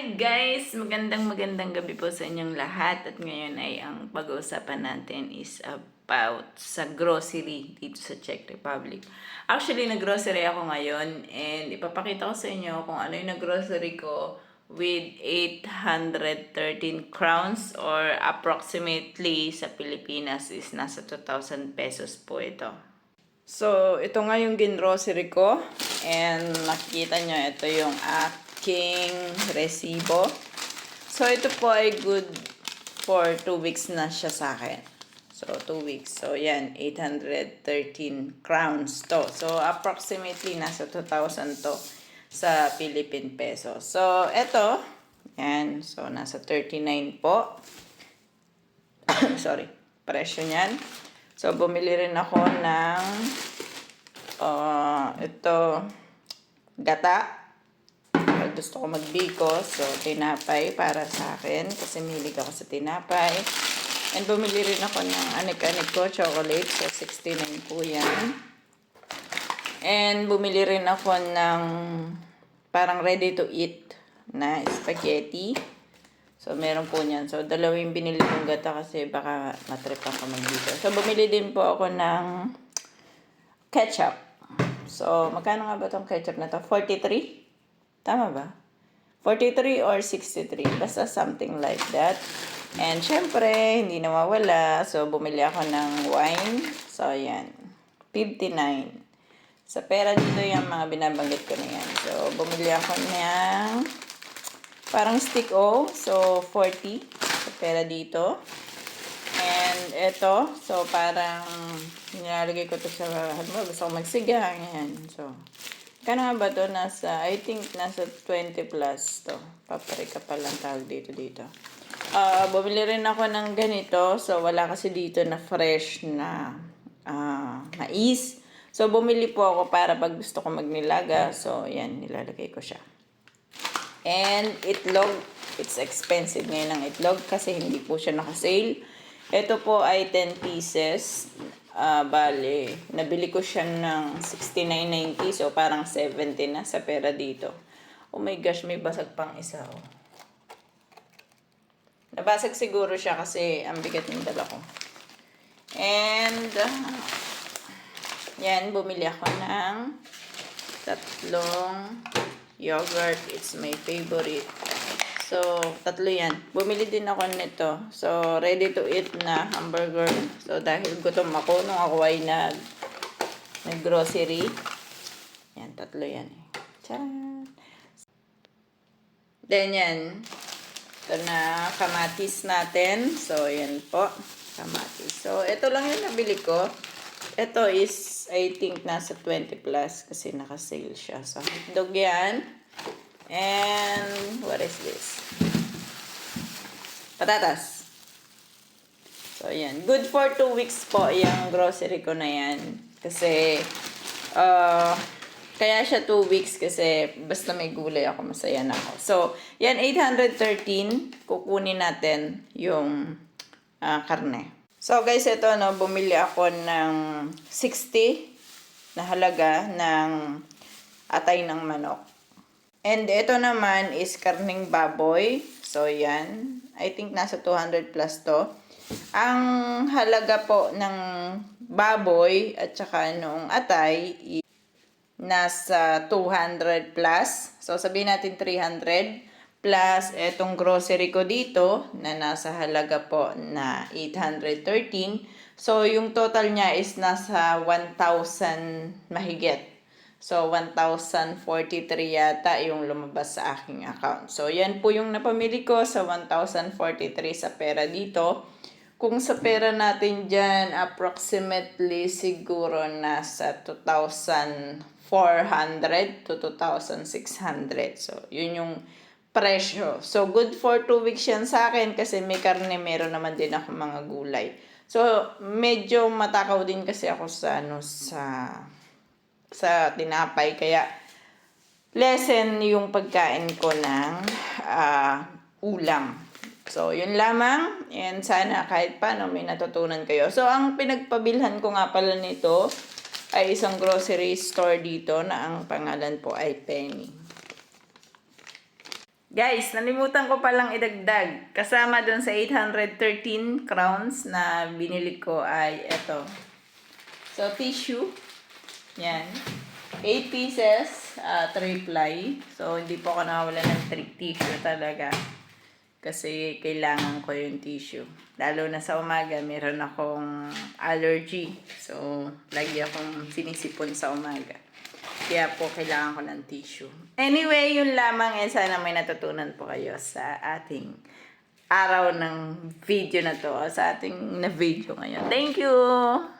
Hi guys! Magandang gabi po sa inyong lahat at ngayon ay ang pag-uusapan natin is about sa grocery dito sa Czech Republic. Actually, nag-grocery ako ngayon and ipapakita ko sa inyo kung ano yung nag-grocery ko with 813 crowns or approximately sa Pilipinas is nasa 2,000 pesos po ito. So, ito nga yung gin-grocery ko and makikita nyo, ito yung aking resibo. So, ito po ay good for 2 weeks na siya sa akin. So, 2 weeks. So, yan, 813 crowns to. So, approximately nasa 2,000 to sa Philippine peso. So, ito, yan. So, nasa 39 po. Sorry, presyo niyan. So, bumili rin ako ng ito, gata. Gusto ko magbiko. So, tinapay para sa akin. Kasi milig ako sa tinapay. And bumili rin ako ng anik-anik ko, chocolate. So, 69 po yan. And bumili rin ako ng parang ready to eat na spaghetti. So, meron po niyan. So, dalawang binili kong gata kasi baka matrip ako magbiko. So, bumili din po ako ng ketchup. So, magkano nga ba itong ketchup na to? 43? Tama ba? 43 or 63. Basta something like that. And syempre, hindi nawawala. So, bumili ako ng wine. So, ayan. 59. Sa pera dito yung mga binabanggit ko na yan. So, bumili ako ng parang stick O. So, 40. Sa pera dito. And ito. So, parang nilalagay ko to sa, gusto ko magsiga. Ayan. So, kano nga ba to? I think nasa 20 plus to. Paprika pa lang tawag dito. Bumili rin ako ng ganito. So, wala kasi dito na fresh na mais. So, bumili po ako para pag gusto ko magnilaga. So, yan, nilalagay ko siya. And itlog. It's expensive ngayon ang itlog kasi hindi po siya naka-sale. Ito po ay 10 pieces. Bale, nabili ko siya ng 69.90. So, parang 70 na sa pera dito. Oh my gosh, may basag pang isa. Oh. Nabasag siguro siya kasi ang bigat ng dala ko. And, yan, bumili ako ng 3 yogurt. It's my favorite. So, 3 yan. Bumili din ako nito. So, ready to eat na hamburger. So, dahil gutom ako nung ako ay nag-grocery. Yan, 3 yan. Tcharan! Then, yan. Ito na kamatis natin. So, yan po. Kamatis. So, ito lang yung nabili ko. Ito is, I think, nasa 20 plus kasi naka-sale siya. So, hotdog yan. And, what is this? Patatas. So, yan. Good for 2 weeks po yung grocery ko na yan. Kasi, kaya siya 2 weeks kasi basta may gulay ako, masaya na ako. So, yan, 813. Kukunin natin yung karne. So, guys, ito, no, bumili ako ng 60 na halaga ng atay ng manok. And ito naman is karning baboy. So, yan. I think nasa 200 plus to. Ang halaga po ng baboy at saka nung atay nasa 200 plus. So, sabihin natin 300 plus etong grocery ko dito na nasa halaga po na 813. So, yung total niya is nasa 1,000 mahigit. So, 1,043 yata yung lumabas sa aking account. So, yan po yung napamili ko sa 1,043 sa pera dito. Kung sa pera natin dyan, approximately siguro nasa 2,400 to 2,600. So, yun yung presyo. So, good for 2 weeks yan sa akin kasi may karne, meron naman din ako mga gulay. So, medyo matakaw din kasi ako sa tinapay. Kaya, lessen yung pagkain ko ng ulam. So, yun lamang. And sana kahit paano may natutunan kayo. So, ang pinagpabilhan ko nga pala nito ay isang grocery store dito na ang pangalan po ay Penny. Guys, nalimutan ko palang idagdag. Kasama dun sa 813 crowns na binili ko ay ito. So, tissue. Yan. 8 pieces, 3 ply. So, hindi po ako nakawala ng tissue talaga. Kasi kailangan ko yung tissue. Lalo na sa umaga, meron akong allergy. So, lagi akong sinisipon sa umaga. Kaya po, kailangan ko ng tissue. Anyway, yun lamang. Sana may natutunan po kayo sa ating araw ng video na to. Sa ating na video ngayon. Thank you!